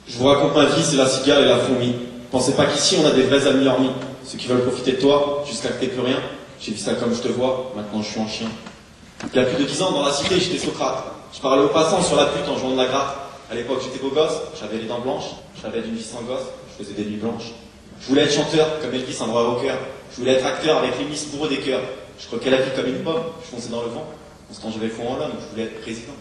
Je vous raconte ma vie, c'est la cigale et la fourmi. Pensez pas qu'ici on a des vrais amis hormis. Ceux qui veulent profiter de toi, jusqu'à que t'aies plus rien. J'ai vu ça comme je te vois, maintenant je suis en chien. Il y a plus de 10 ans, dans la cité, j'étais Socrate. Je parlais aux passants sur la pute en jouant de la gratte. À l'époque, j'étais beau gosse, j'avais les dents blanches, j'avais d'une vie sans gosse, je faisais des nuits blanches. Je voulais être chanteur, comme Elvis, un droit au cœur. Je voulais être acteur avec les miss bourreaux des cœurs. Je croquais la vie comme une pomme, je fonçais dans le vent. En ce temps, j'avais foi en l'homme, je voulais être président.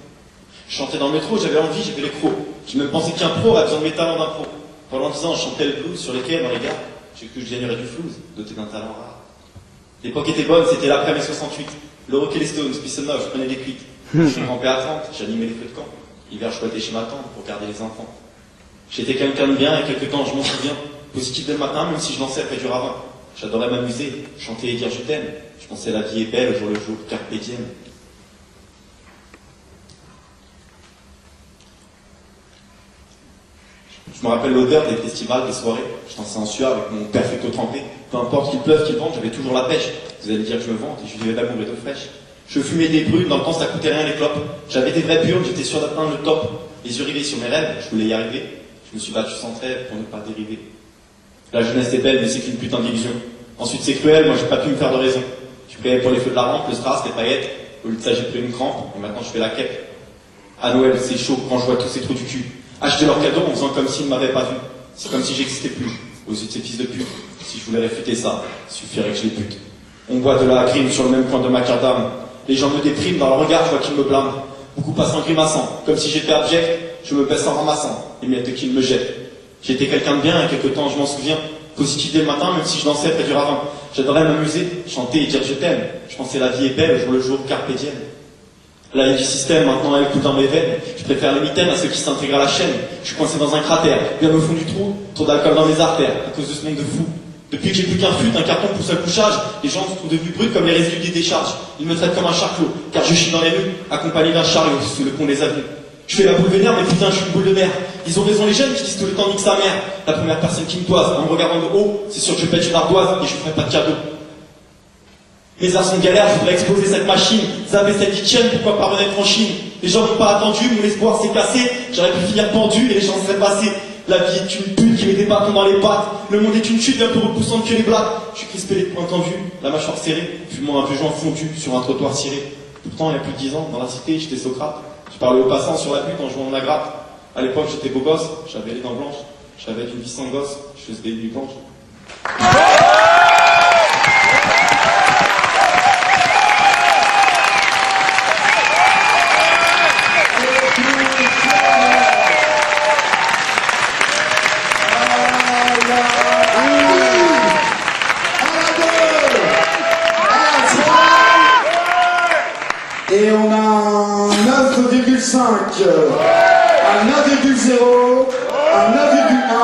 Je chantais dans le métro, j'avais envie, j'avais les crocs. Je me pensais qu'un pro a besoin de mes talents d'un pro. Pendant 10 ans, je chantais le blues sur les quais, dans les gares. J'ai cru que je gagnerais du flouze, doté d'un talent rare. L'époque était bonne, c'était l'après-mai 68. L'Euro et les Stones, Peace and Love, je prenais des cuites. Je suis campé à 30, j'animais les feux de camp. L'hiver, je poitais chez ma tante pour garder les enfants. J'étais quelqu'un de bien et quelque temps, je m'en souviens. Positif dès le matin, même si je dansais après du ravin. J'adorais m'amuser, chanter et dire je t'aime. Je pensais la vie est belle au jour le jour, carpe diem. Je me rappelle l'odeur des festivals, des soirées. Je dansais en sueur avec mon perfecto trempé. Peu importe qu'il pleuve, qu'il vente, j'avais toujours la pêche. Vous allez dire que je me vante et je vivais d'amour et d'eau fraîche. Je fumais des brunes, dans le temps ça coûtait rien les clopes. J'avais des vrais burnes, j'étais sûr d'atteindre le top. Les yeux rivés sur mes rêves, je voulais y arriver. Je me suis battu sans trêve pour ne pas dériver. La jeunesse est belle, mais c'est qu'une putain d'illusion. Ensuite c'est cruel, moi j'ai pas pu me faire de raison. Je payais pour les feux de la rampe, le strass, les paillettes. Au lieu de ça j'ai pris une crampe, et maintenant je fais la quête. À Noël c'est chaud quand je vois tous ces trous du cul. Acheter leurs cadeaux en faisant comme s'ils ne m'avaient pas vu. C'est comme si j'existais plus, aux yeux de ces fils de pute. Si je voulais réfuter ça, il suffirait que je les bute. On boit de la grime sur le même point de ma macadam. Les gens me dépriment, dans leur regard je vois qu'ils me blâment. Beaucoup passent en grimaçant, comme si j'étais abject. Je me baisse en ramassant, les miettes qu'ils me jettent. J'étais quelqu'un de bien, et quelque temps je m'en souviens. Positif dès le matin, même si je dansais près du ravin. J'adorais m'amuser, chanter et dire je t'aime. Je pensais la vie est belle, au jour le jour, carpe diem. La vie du système, maintenant elle coule dans mes veines. Je préfère les mitaines à ceux qui s'intègrent à la chaîne. Je suis coincé dans un cratère, bien au fond du trou, trop d'alcool dans mes artères, à cause de ce monde de fou. Depuis que j'ai plus qu'un fut, un carton pousse à couchage, les gens sont devenus bruts comme les résidus des décharges. Ils me traitent comme un charclos, car je chie dans les rues, accompagné d'un chariot sous le pont des avenues. Je fais la boule vénère, mais putain, je suis une boule de mer. Ils ont raison les jeunes qui disent tout le temps nique sa mère. La première personne qui me toise, en me regardant de haut, c'est sûr que je pète une ardoise et je ferai pas de cadeau. Mes arts sont galères, je voudrais exploser cette machine. Zapper cette kitchen, pourquoi pas renaître en Chine. Les gens n'ont pas attendu, mon espoir s'est cassé. J'aurais pu finir pendu et les gens seraient passés. La vie est une pute qui met des bâtons dans les pattes. Le monde est une chute bien plus repoussante que les blagues. Je suis crispé, les poings tendus, la mâchoire serrée, fumant un peu joint fondu sur un trottoir ciré. Pourtant, il y a plus de 10 ans, dans la cité, j'étais Socrate. Je parlais aux passants sur la butte en jouant de la gratte. À l'époque, j'étais beau gosse, j'avais les dents blanches. J'avais une vie sans gosse, je faisais des nuits blanches. Et on a un 9,5, un 9,0, un 9,1,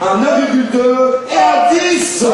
un 9,2 et un 10.